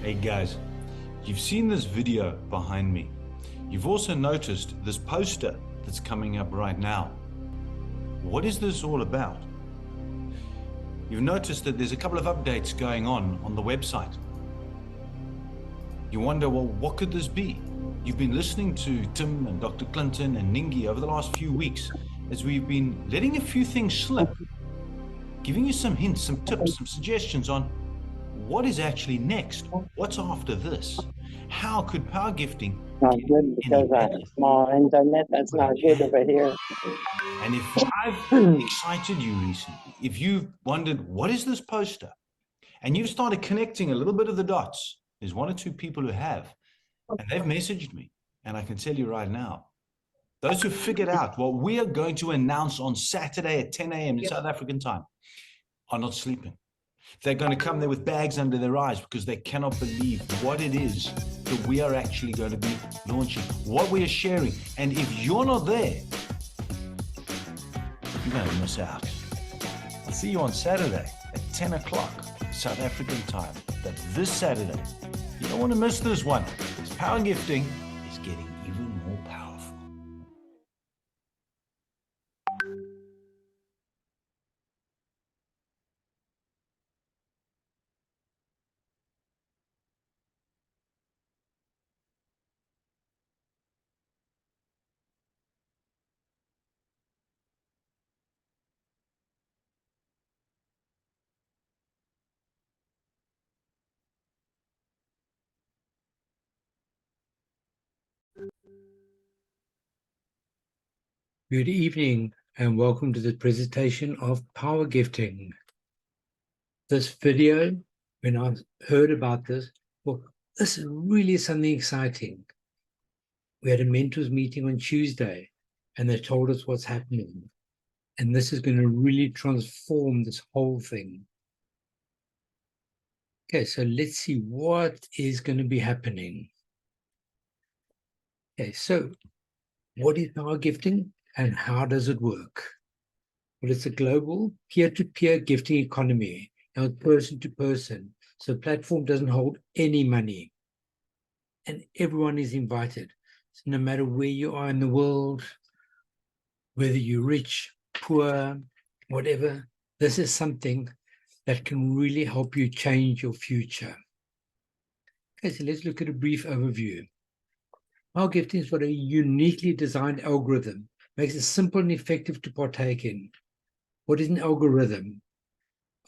Hey guys, you've seen this video behind me. You've also noticed this poster that's coming up right now. What is this all about? You've noticed that there's a couple of updates going on the website. You wonder, well, what could this be? You've been listening to Tim and Dr. Clinton and Ningi over the last few weeks as we've been letting a few things slip, giving you some hints, some tips, some suggestions on what is actually next. What's after this? How could power gifting Not get good any because I have better? small internet. That's not good over here. And if I've excited you recently, if you've wondered, what is this poster? And you've started connecting a little bit of the dots, there's one or two people who have, and they've messaged me. And I can tell you right now, those who figured out what we are going to announce on Saturday at 10 a.m. in South African time are not sleeping. They're going to come there with bags under their eyes because they cannot believe what it is that we are actually going to be launching, what we are sharing. And if you're not there, you're going to miss out. I'll see you on Saturday at 10 o'clock South African time. But this Saturday, you don't want to miss this one, because power gifting is getting even more powerful. Good evening and welcome to the presentation of power gifting. This video, when I heard about this, well, this is really something exciting. We had a mentors meeting on Tuesday and they told us what's happening. And this is going to really transform this whole thing. Okay, so let's see what is going to be happening. Okay, so what is power gifting? And how does it work? Well, it's a global peer-to-peer gifting economy, now person to person. So the platform doesn't hold any money. And everyone is invited. So no matter where you are in the world, whether you're rich, poor, whatever, this is something that can really help you change your future. Okay, so let's look at a brief overview. Power gifting is what a uniquely designed algorithm makes it simple and effective to partake in. What is an algorithm?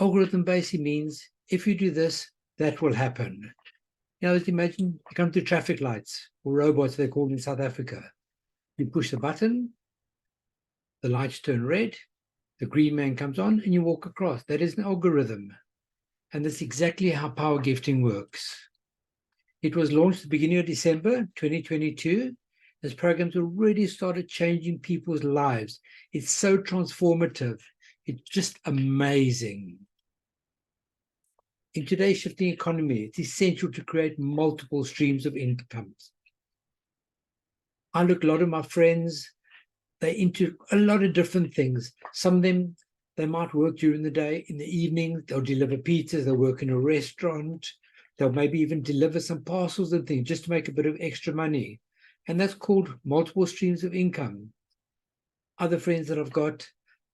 Algorithm basically means if you do this, that will happen. You know, imagine you come to traffic lights or robots, they're called in South Africa. You push the button, the lights turn red, the green man comes on, and you walk across. That is an algorithm. And that's exactly how power gifting works. It was launched at the beginning of December 2022. This program's already started changing people's lives. It's so transformative. It's just amazing. In today's shifting economy, it's essential to create multiple streams of incomes. I look at a lot of my friends, they're into a lot of different things. Some of them, they might work during the day. In the evening, they'll deliver pizzas, they'll work in a restaurant, they'll maybe even deliver some parcels and things just to make a bit of extra money. And that's called multiple streams of income. Other friends that I've got,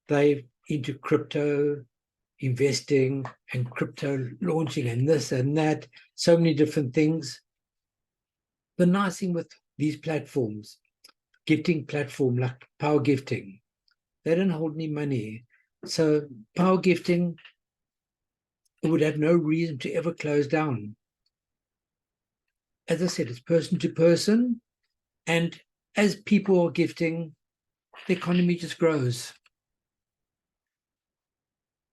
they're into crypto, investing and crypto launching and this and that, so many different things. The nice thing with these platforms, gifting platform like power gifting, they don't hold any money. So power gifting, it would have no reason to ever close down. As I said, it's person to person. And as people are gifting, the economy just grows.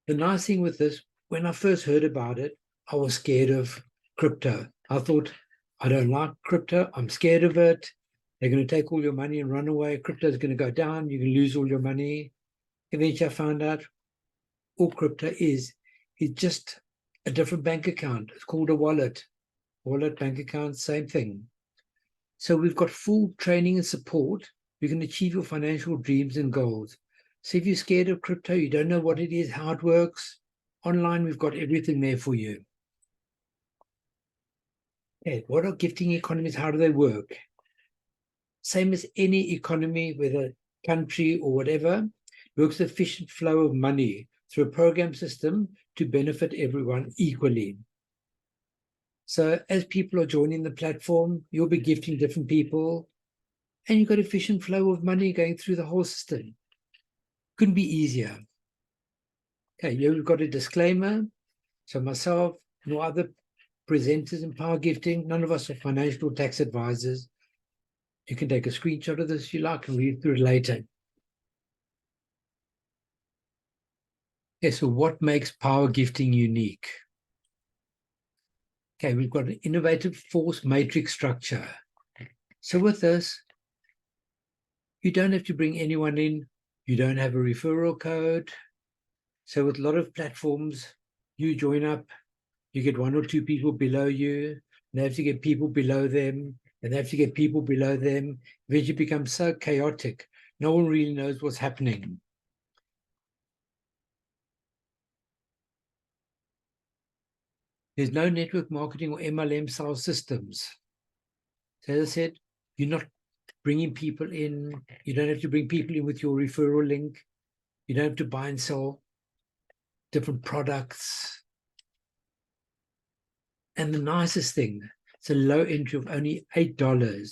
The nice thing with this, when I first heard about it, I was scared of crypto. I thought, I don't like crypto. I'm scared of it. They're going to take all your money and run away. Crypto is going to go down. You can lose all your money. Eventually, I found out all crypto is just a different bank account. It's called a wallet. Wallet, bank account, same thing. So we've got full training and support. You can achieve your financial dreams and goals. So if you're scared of crypto, you don't know what it is, how it works, online, we've got everything there for you. Okay, what are gifting economies? How do they work? Same as any economy, whether country or whatever, works efficient flow of money through a program system to benefit everyone equally. So as people are joining the platform, you'll be gifting different people, and you've got efficient flow of money going through the whole system. Couldn't be easier. Okay, you've got a disclaimer. So myself, no other presenters in power gifting, none of us are financial tax advisors. You can take a screenshot of this if you like and read through it later. Okay, so what makes power gifting unique? Okay, we've got an innovative force matrix structure. So with this, you don't have to bring anyone in. You don't have a referral code. So with a lot of platforms, you join up, you get one or two people below you, they have to get people below them, and they have to get people below them. Eventually it becomes so chaotic, no one really knows what's happening. There's no network marketing or MLM style systems. So as I said, you're not bringing people in. You don't have to bring people in with your referral link. You don't have to buy and sell different products. And the nicest thing, it's a low entry of only $8.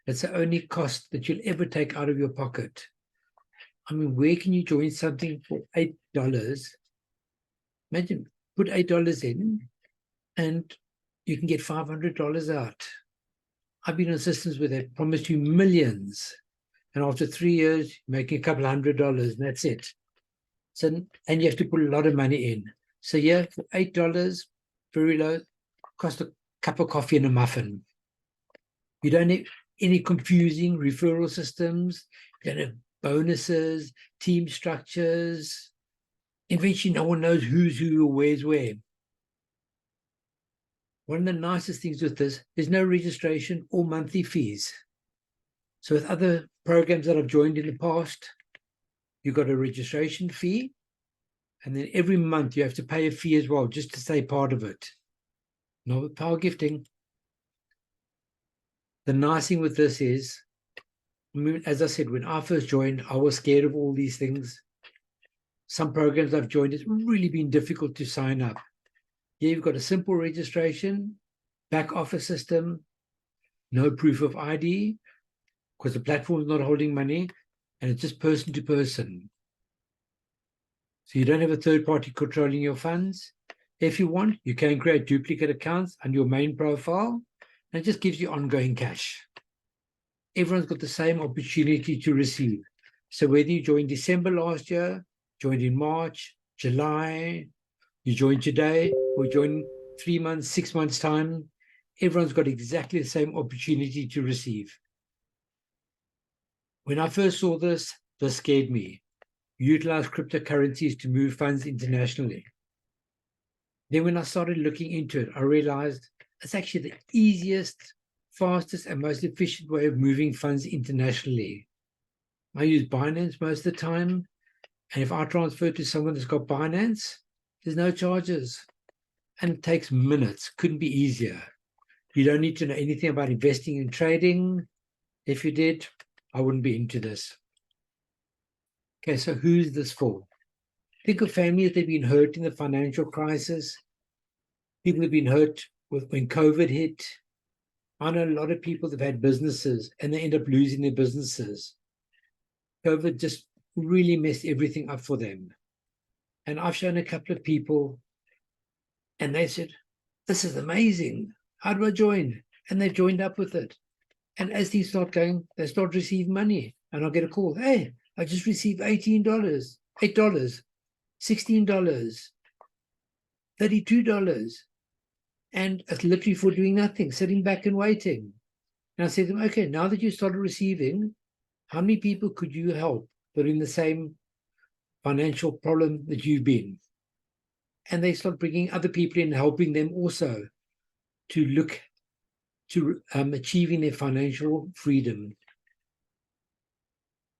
It's the only cost that you'll ever take out of your pocket. I mean, where can you join something for $8? Imagine, put $8 in and you can get $500 out. I've been on systems where they promised you millions, and after 3 years, you're making a couple $100, and that's it. So, and you have to put a lot of money in. So yeah, for $8, very low, cost a cup of coffee and a muffin. You don't have any confusing referral systems. You don't have bonuses, team structures. Eventually, no one knows who's who or where's where. One of the nicest things with this, there's no registration or monthly fees. So with other programs that I've joined in the past, you've got a registration fee, and then every month you have to pay a fee as well, just to stay part of it. Not with power gifting. The nice thing with this is, I mean, as I said, when I first joined, I was scared of all these things. Some programs I've joined, it's really been difficult to sign up. Here you've got a simple registration, back office system, no proof of ID, because the platform is not holding money, and it's just person to person. So you don't have a third party controlling your funds. If you want, you can create duplicate accounts under your main profile, and it just gives you ongoing cash. Everyone's got the same opportunity to receive. So whether you joined December last year, joined in March, July, you joined today, or join 3 months, 6 months' time, everyone's got exactly the same opportunity to receive. When I first saw this scared me. Utilize cryptocurrencies to move funds internationally. Then when I started looking into it, I realized it's actually the easiest, fastest, and most efficient way of moving funds internationally. I use Binance most of the time, and if I transfer to someone that's got Binance, there's no charges, and it takes minutes. Couldn't be easier. You don't need to know anything about investing and trading. If you did, I wouldn't be into this. Okay, so who's this for? Think of families that have been hurt in the financial crisis. People have been hurt when COVID hit. I know a lot of people that have had businesses and they end up losing their businesses. COVID just really messed everything up for them. And I've shown a couple of people and they said, this is amazing. How do I join? And they've joined up with it. And as things start going, they start receiving money. And I'll get a call. Hey, I just received $18, $8, $16, $32. And it's literally for doing nothing, sitting back and waiting. And I said to them, okay, now that you started receiving, how many people could you help that are in the same financial problem that you've been? And they start bringing other people in, helping them also to look to achieving their financial freedom.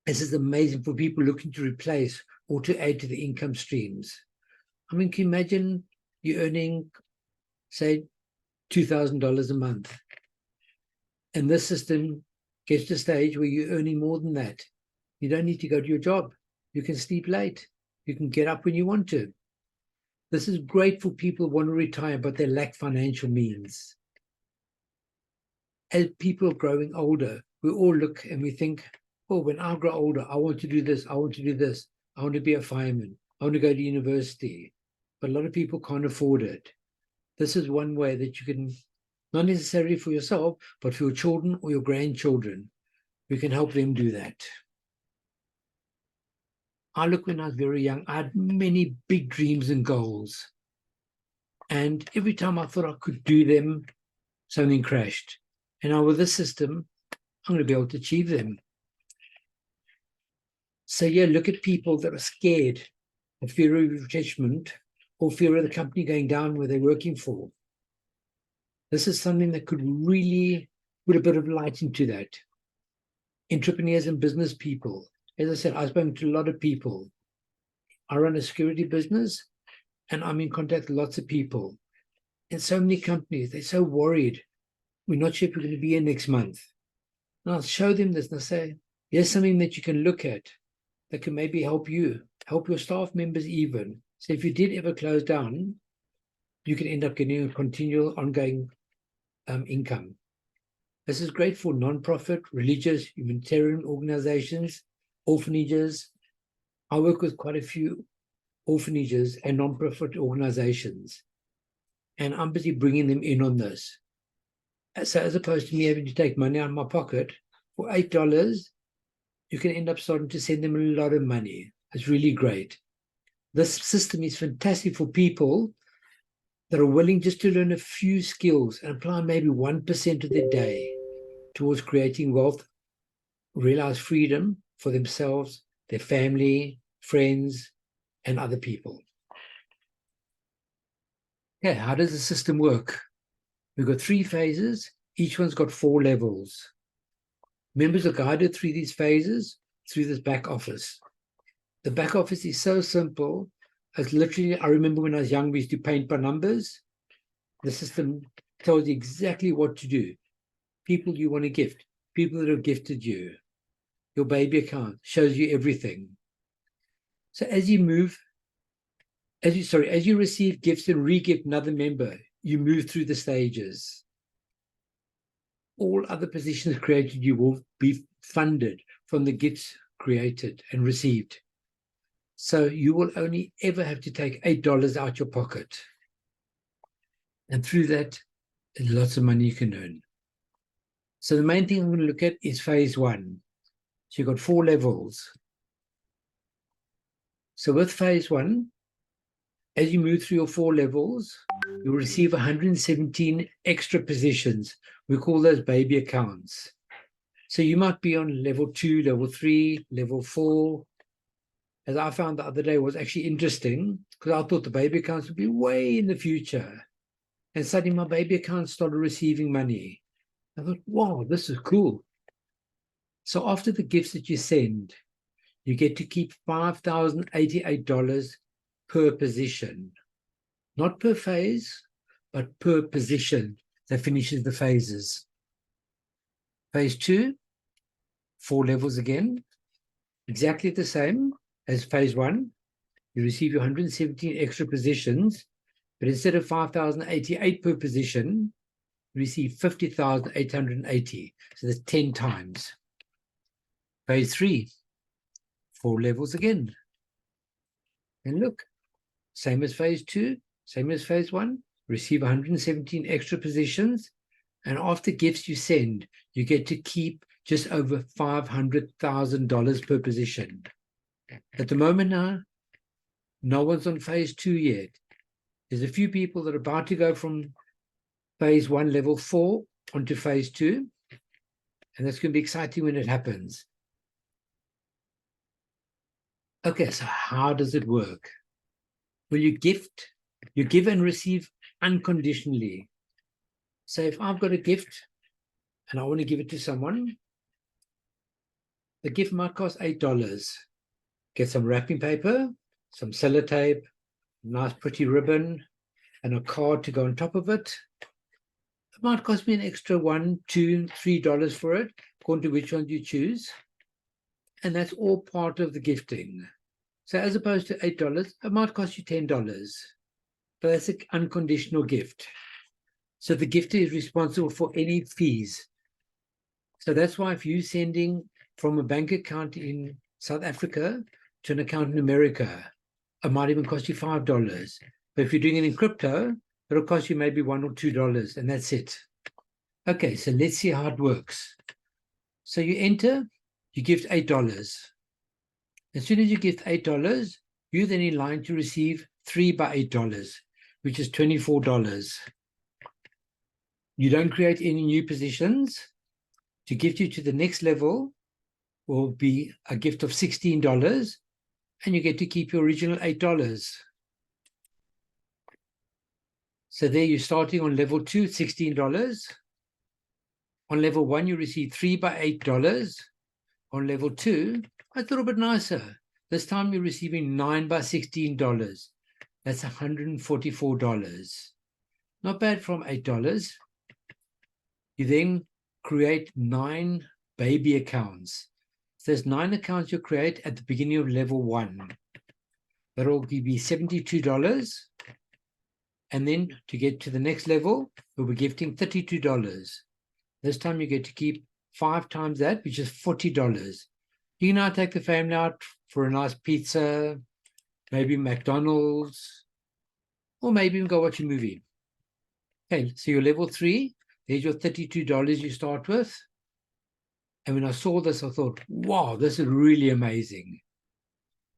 This is amazing for people looking to replace or to add to the income streams. I mean, can you imagine you earning, say, $2,000 a month. And this system gets to a stage where you're earning more than that. You don't need to go to your job. You can sleep late. You can get up when you want to. This is great for people who want to retire, but they lack financial means. As people are growing older, we all look and we think, oh, when I grow older, I want to do this, I want to do this. I want to be a fireman. I want to go to university. But a lot of people can't afford it. This is one way that you can, not necessarily for yourself, but for your children or your grandchildren, we can help them do that. I look, when I was very young, I had many big dreams and goals. And every time I thought I could do them, something crashed. And now with this system, I'm going to be able to achieve them. So yeah, look at people that are scared of fear of retrenchment or fear of the company going down where they're working for. This is something that could really put a bit of light into that. Entrepreneurs and business people. As I said, I've spoken to a lot of people. I run a security business and I'm in contact with lots of people. And so many companies, they're so worried. We're not sure if we're going to be here next month. And I'll show them this and I'll say, here's something that you can look at that can maybe help you, help your staff members even. So if you did ever close down, you can end up getting a continual ongoing income. This is great for non-profit, religious, humanitarian organizations, orphanages. I work with quite a few orphanages and non-profit organizations, and I'm busy bringing them in on this. So as opposed to me having to take money out of my pocket, for $8, you can end up starting to send them a lot of money. It's really great. This system is fantastic for people that are willing just to learn a few skills and apply maybe 1% of their day towards creating wealth, realize freedom for themselves, their family, friends, and other people. Okay, how does the system work? We've got 3 phases. Each one's got 4 levels. Members are guided through these phases through this back office. The back office is so simple. It's literally, I remember when I was young, we used to paint by numbers. The system tells you exactly what to do. People you want to gift, people that have gifted you. Your baby account shows you everything. So as you move, as you receive gifts and re-gift another member, you move through the stages. All other positions created you will be funded from the gifts created and received. So you will only ever have to take $8 out your pocket. And through that, there's lots of money you can earn. So the main thing I'm going to look at is phase 1. So you've got 4 levels. So with phase 1, as you move through your 4 levels, you'll receive 117 extra positions. We call those baby accounts. So you might be on level 2, level 3, level 4. As I found the other day was actually interesting because I thought the baby accounts would be way in the future. And suddenly my baby account started receiving money. I thought, wow, this is cool. So after the gifts that you send, you get to keep $5,088 per position. Not per phase, but per position that finishes the phases. Phase 2, 4 levels again, exactly the same as phase 1. You receive your 117 extra positions, but instead of 5,088 per position, you receive 50,880. So that's 10 times. Phase 3, 4 levels again. And look, same as phase 2, same as phase 1, receive 117 extra positions, and after gifts you send, you get to keep just over $500,000 per position. At the moment now, no one's on phase 2 yet. There's a few people that are about to go from phase 1, level 4, onto phase 2, and that's going to be exciting when it happens. Okay, so how does it work? Well, you give and receive unconditionally. So if I've got a gift and I want to give it to someone, the gift might cost $8. Get some wrapping paper, some sellotape, nice pretty ribbon, and a card to go on top of it. It might cost me an extra $1, $2, $3 for it, according to which one you choose. And that's all part of the gifting. So as opposed to $8, it might cost you $10. But that's an unconditional gift. So the gifter is responsible for any fees. So that's why if you're sending from a bank account in South Africa to an account in America, it might even cost you $5. But if you're doing it in crypto, it'll cost you maybe $1 or $2, and that's it. Okay, so let's see how it works. So you enter, you gift $8. As soon as you gift $8, you're then in line to receive 3 by $8, which is $24. You don't create any new positions. To gift you to the next level will be a gift of $16, and you get to keep your original $8. So there you're starting on level 2, $16. On level 1, you receive 3 by $8. On level 2, that's a little bit nicer. This time you're receiving 9 by $16. That's $144. Not bad from $8. You then create 9 baby accounts. So there's 9 accounts you create at the beginning of level 1. That'll be $72. And then to get to the next level, we'll be gifting $32. This time you get to keep 5 times that, which is $40. You can now take the family out for a nice pizza, maybe McDonald's, or maybe even go watch a movie. Okay, so you're level 3. There's your $32 you start with. And when I saw this, I thought, wow, this is really amazing.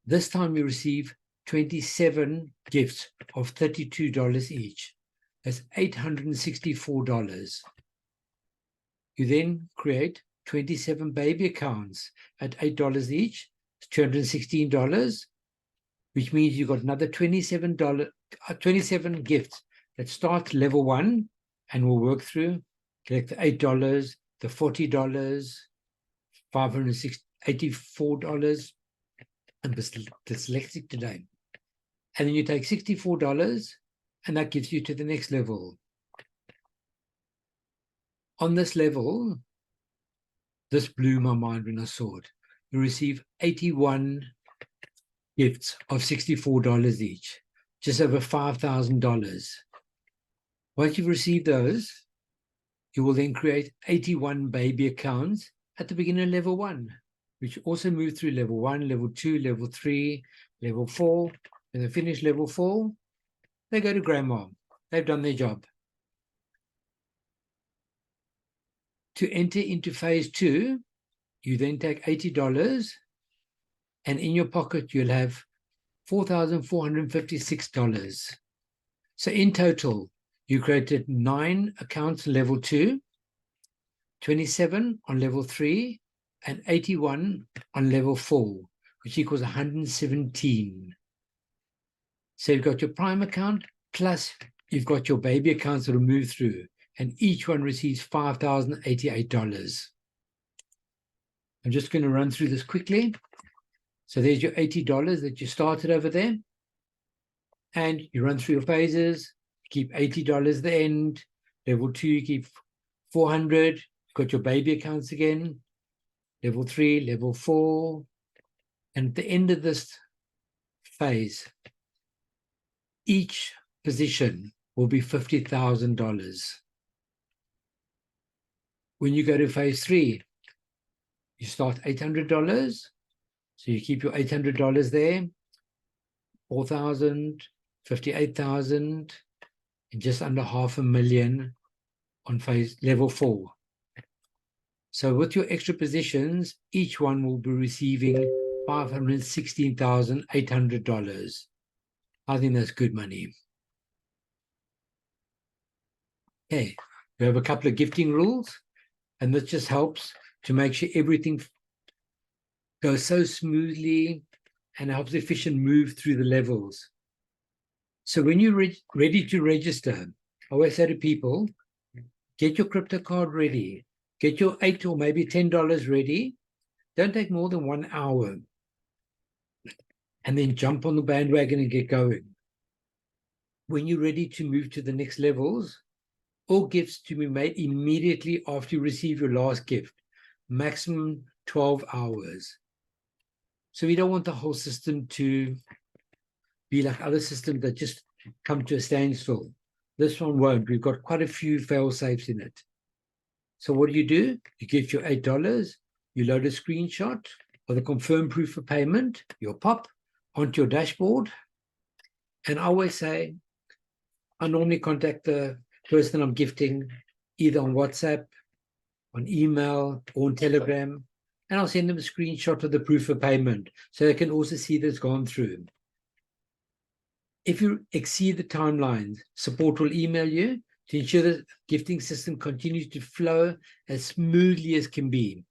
This time you receive 27 gifts of $32 each. That's $864. You then create 27 baby accounts at $8 each. It's $216, which means you've got another $27 gifts that start level 1 and will work through. Collect the $8, the $40, $584. I'm dyslexic today. And then you take $64, and that gives you to the next level. On this level, this blew my mind when I saw it. You receive 81 gifts of $64 each, just over $5,000. Once you've received those, you will then create 81 baby accounts at the beginning of level 1, which also move through level 1, level 2, level 3, level 4. When they finish level 4, they go to grandma. They've done their job. To enter into phase 2, you then take $80, and in your pocket you'll have $4,456. So in total, you created 9 accounts level 2, 27 on level 3, and 81 on level 4, which equals 117. So you've got your prime account, plus you've got your baby accounts that will move through, and each one receives $5,088. I'm just going to run through this quickly. So there's your $80 that you started over there. And you run through your phases, you keep $80 at the end. Level 2, you keep $400. You've got your baby accounts again. Level 3, level 4. And at the end of this phase, each position will be $50,000. When you go to phase 3, you start $800. So you keep your $800 there, 4,000, 58,000, and just under $500,000 on phase level 4. So with your extra positions, each one will be receiving $516,800. I think that's good money. Okay, we have a couple of gifting rules, and this just helps to make sure everything goes so smoothly and helps the efficient move through the levels. So when you're ready to register, I always say to people, get your crypto card ready. Get your $8 or maybe $10 ready. Don't take more than 1 hour. And then jump on the bandwagon and get going. When you're ready to move to the next levels, All gifts to be made immediately after you receive your last gift, maximum 12 hours. So we don't want the whole system to be like other systems that just come to a standstill. This one won't. We've got quite a few fail safes in it. So what do? You get your $8, you load a screenshot of the confirmed proof of payment, your POP, onto your dashboard. And I always say, I normally contact the person I'm gifting either on WhatsApp, on email, or on Telegram, and I'll send them a screenshot of the proof of payment so they can also see that it's gone through. If you exceed the timelines, support will email you to ensure the gifting system continues to flow as smoothly as can be.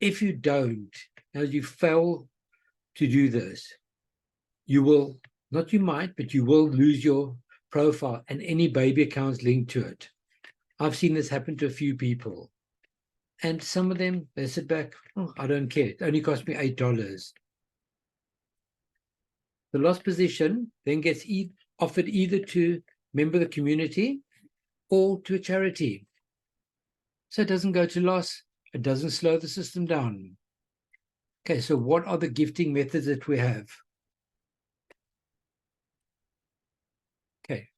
If you don't, as you fail to do this, you will, not you might, but you will lose your profile and any baby accounts linked to it. I've seen this happen to a few people. And some of them, they sit back, oh, I don't care. It only cost me $8. The lost position then gets offered either to a member of the community or to a charity. So it doesn't go to loss. It doesn't slow the system down. Okay, so what are the gifting methods that we have? Okay.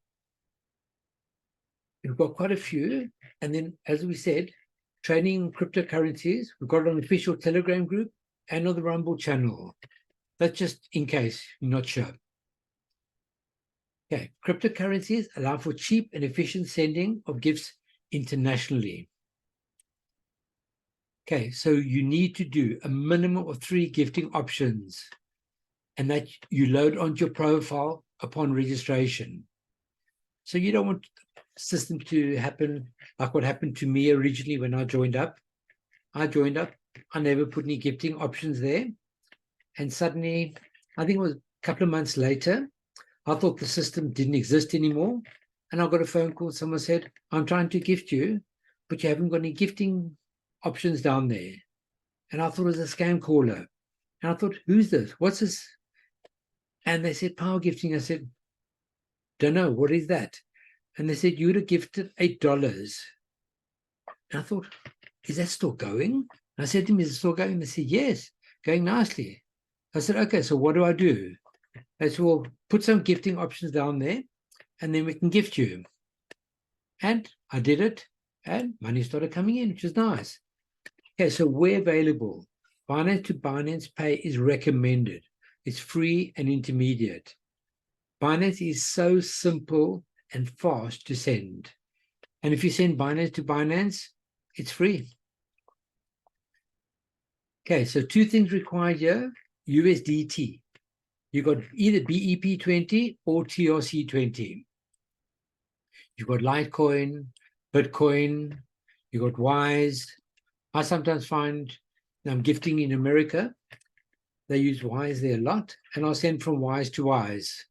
We've got quite a few. And then, as we said, training cryptocurrencies. We've got an official Telegram group and on the Rumble channel. That's just in case you're not sure. Okay, cryptocurrencies allow for cheap and efficient sending of gifts internationally. Okay, so you need to do a minimum of 3 gifting options, and that you load onto your profile upon registration. So you don't want the system to happen like what happened to me originally when I joined up. I never put any gifting options there. And suddenly, I think it was a couple of months later, I thought the system didn't exist anymore. And I got a phone call. Someone said, I'm trying to gift you, but you haven't got any gifting options down there. And I thought it was a scam caller. And I thought, who's this? What's this? And they said, power gifting. I said, don't know. What is that? And they said, you would have gifted $8. And I thought, is that still going? And I said to them, is it still going? And they said, yes, going nicely. I said, okay, so what do I do? They said, well, put some gifting options down there, and then we can gift you. And I did it, and money started coming in, which is nice. Okay, so where available? Binance to Binance Pay is recommended. It's free and intermediate. Binance is so simple and fast to send. And if you send Binance to Binance, it's free. Okay, so 2 things required here. USDT. You got either BEP20 or TRC20. You've got Litecoin, Bitcoin, you got Wise. I sometimes find I'm gifting in America. They use Wise there a lot, and I'll send from Wise to Wise.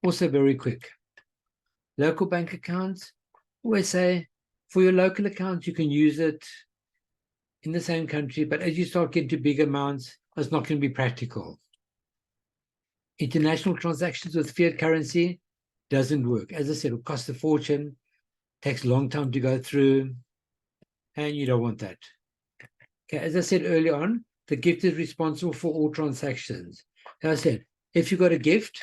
Also very quick. Local bank accounts, always say for your local accounts, you can use it in the same country, but as you start getting to big amounts, it's not going to be practical. International transactions with fiat currency doesn't work. As I said, it costs a fortune, takes a long time to go through, and you don't want that. Okay, as I said earlier on, the gift is responsible for all transactions. As I said, if you got a gift,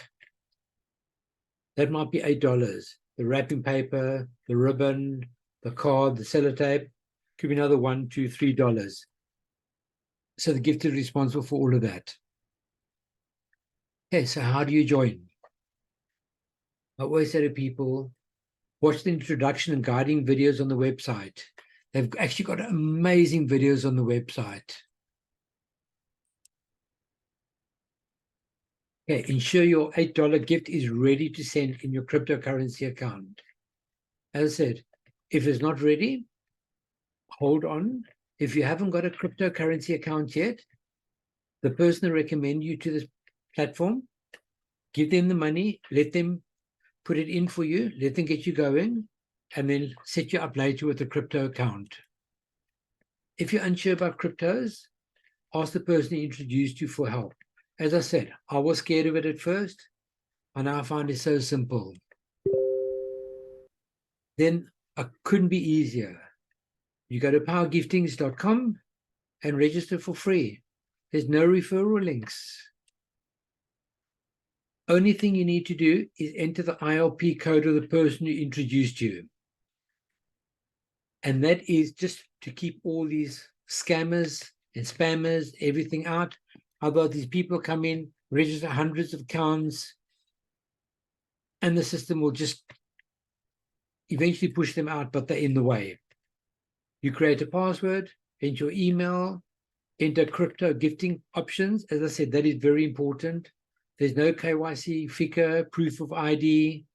that might be $8. The wrapping paper, the ribbon, the card, the sellotape, could be another $1, $2, $3. So the gift is responsible for all of that. Okay, so how do you join? I always say to people, watch the introduction and guiding videos on the website. They've actually got amazing videos on the website. Okay, ensure your $8 gift is ready to send in your cryptocurrency account. As I said, if it's not ready, hold on. If you haven't got a cryptocurrency account yet, the person that recommends you to this platform, give them the money, let them put it in for you, let them get you going, and then set you up later with a crypto account. If you're unsure about cryptos, ask the person who introduced you for help. As I said, I was scared of it at first, and now I find it so simple. then it couldn't be easier. You go to powergiftings.com and register for free. There's no referral links. Only thing you need to do is enter the ILP code of the person who introduced you. And that is just to keep all these scammers and spammers, everything out. Otherwise, these people come in, register hundreds of accounts, and the system will just eventually push them out, but they're in the way. You create a password, enter your email, enter crypto gifting options. As I said, that is very important. There's no KYC, FICA, proof of ID,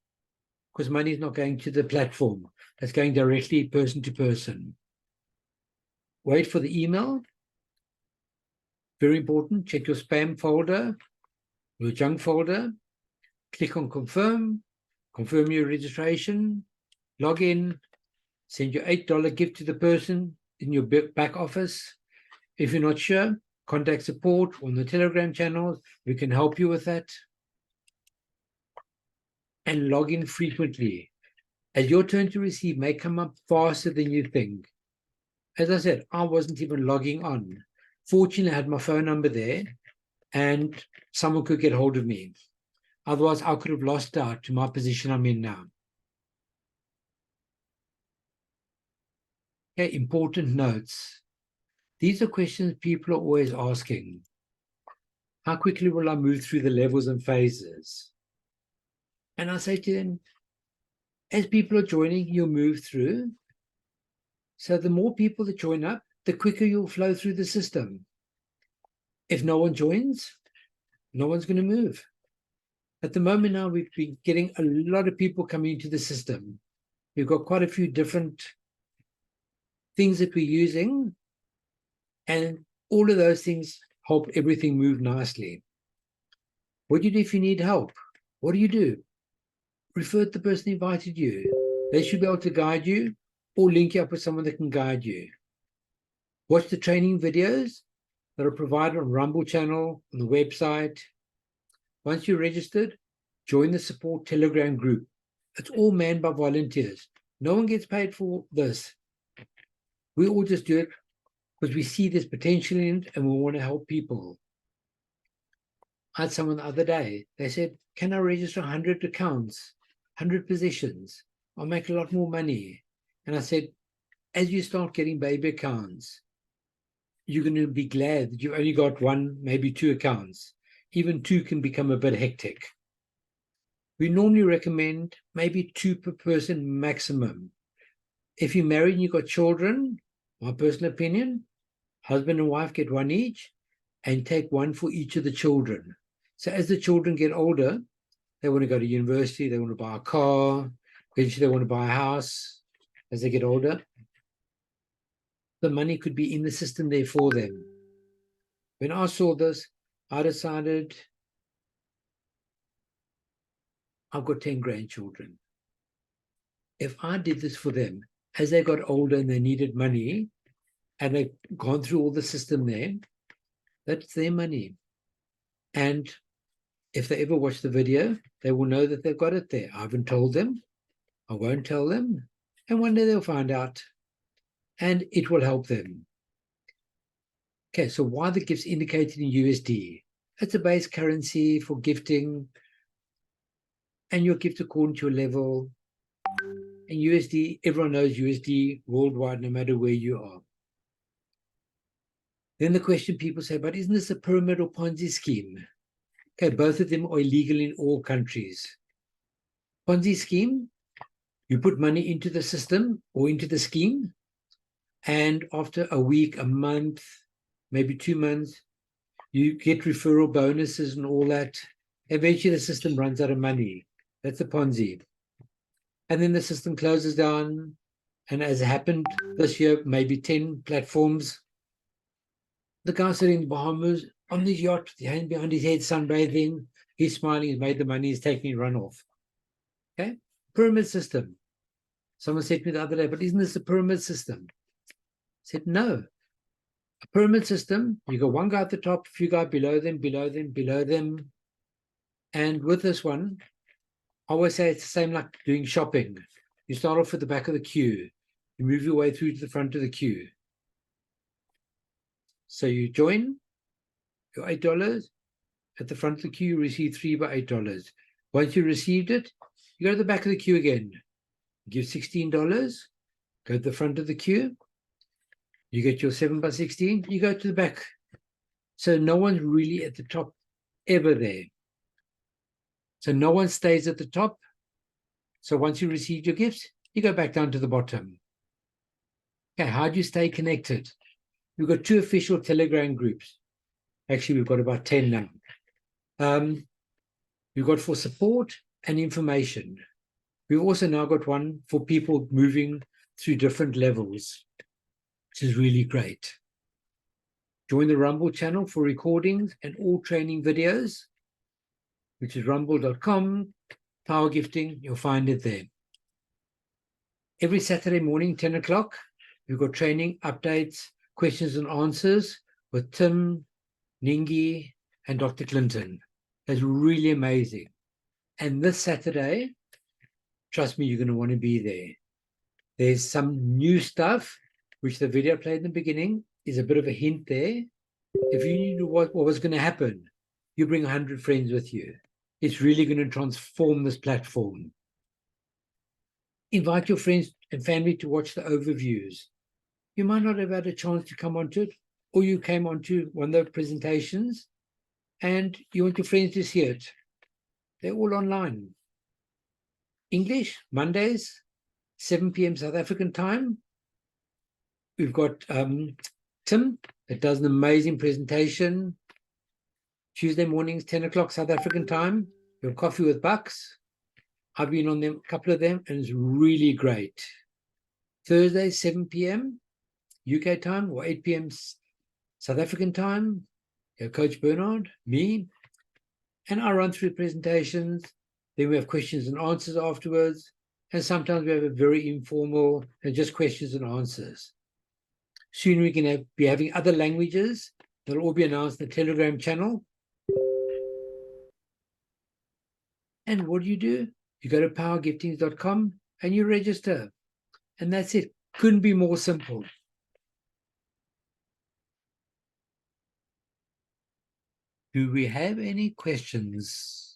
because money is not going to the platform. It's going directly person to person. Wait for the email. Very important. Check your spam folder, your junk folder. Click on confirm. Confirm your registration. Log in. Send your $8 gift to the person in your back office. If you're not sure, contact support on the Telegram channel. We can help you with that. And log in frequently. As your turn to receive may come up faster than you think. As I said, I wasn't even logging on. Fortunately, I had my phone number there and someone could get hold of me. Otherwise, I could have lost out to my position I'm in now. Okay, important notes. These are questions people are always asking. How quickly will I move through the levels and phases? And I say to them, as people are joining, you'll move through. So the more people that join up, the quicker you'll flow through the system. If no one joins, no one's going to move. At the moment now, we've been getting a lot of people coming into the system. We've got quite a few different things that we're using, and all of those things help everything move nicely. What do you do if you need help? What do you do? Refer to the person who invited you. They should be able to guide you or link you up with someone that can guide you. Watch the training videos that are provided on Rumble channel, on the website. Once you're registered, join the support Telegram group. It's all manned by volunteers. No one gets paid for this. We all just do it because we see there's potential in it and we want to help people. I had someone the other day, they said, can I register 100 accounts, 100 positions? I'll make a lot more money. And I said, as you start getting baby accounts, you're going to be glad that you only got one, maybe two accounts. Even two can become a bit hectic. We normally recommend maybe 2 per person maximum. If you're married and you've got children, my personal opinion, husband and wife get one each and take one for each of the children. So as the children get older, they want to go to university, they want to buy a car, eventually they want to buy a house as they get older. The money could be in the system there for them. When I saw this, I decided I've got 10 grandchildren. If I did this for them, as they got older and they needed money, and they've gone through all the system there, that's their money. And if they ever watch the video, they will know that they've got it there. I haven't told them. I won't tell them. And one day they'll find out. And it will help them. Okay, so why the gifts indicated in USD? It's a base currency for gifting. And your gift according to your level. And USD, everyone knows USD worldwide, no matter where you are. Then the question people say, but isn't this a pyramid or Ponzi scheme? Okay, both of them are illegal in all countries. Ponzi scheme, you put money into the system or into the scheme, and after a week, a month, maybe 2 months, you get referral bonuses and all that. Eventually the system runs out of money. That's a Ponzi. And then the system closes down, and as happened this year, maybe 10 platforms. The guy sitting in the Bahamas on his yacht, with the hand behind his head, sunbathing, he's smiling, he's made the money, he's taking a run off. Okay? Pyramid system. Someone said to me the other day, but isn't this a pyramid system? I said, no. A pyramid system, you got one guy at the top, a few guys below them, below them, below them. And with this one, I always say it's the same like doing shopping. You start off at the back of the queue. You move your way through to the front of the queue. So you join your $8. At the front of the queue, you receive 3 by $8. Once you received it, you go to the back of the queue again. You give $16, go to the front of the queue. You get your 7 by 16, you go to the back. So no one's really at the top ever there. So no one stays at the top. So once you receive your gifts, you go back down to the bottom. Okay, how do you stay connected? We've got 2 official Telegram groups. Actually, we've got about 10 now. We've got for support and information. We've also now got one for people moving through different levels, which is really great. Join the Rumble channel for recordings and all training videos, which is rumble.com, power gifting, you'll find it there. Every Saturday morning, 10 o'clock, we've got training updates, questions and answers with Tim, Ningi, and Dr. Clinton. That's really amazing. And this Saturday, trust me, you're going to want to be there. There's some new stuff, which the video played in the beginning is a bit of a hint there. If you knew what was going to happen, you bring 100 friends with you. It's really going to transform this platform. Invite your friends and family to watch the overviews. You might not have had a chance to come onto it, or you came onto one of the presentations and you want your friends to see it. They're all online. English, Mondays, 7 p.m. South African time. We've got Tim that does an amazing presentation. Tuesday mornings, 10 o'clock South African time. Your Coffee with Bucks. I've been on them, a couple of them, and it's really great. Thursday, 7 p.m. UK time, or 8 p.m. South African time. Coach Bernard, me, and I run through presentations. Then we have questions and answers afterwards. And sometimes we have a very informal, just questions and answers. Soon we can be having other languages. They'll all be announced in the Telegram channel. And what do? You go to powergiftings.com and you register. And that's it. Couldn't be more simple. Do we have any questions?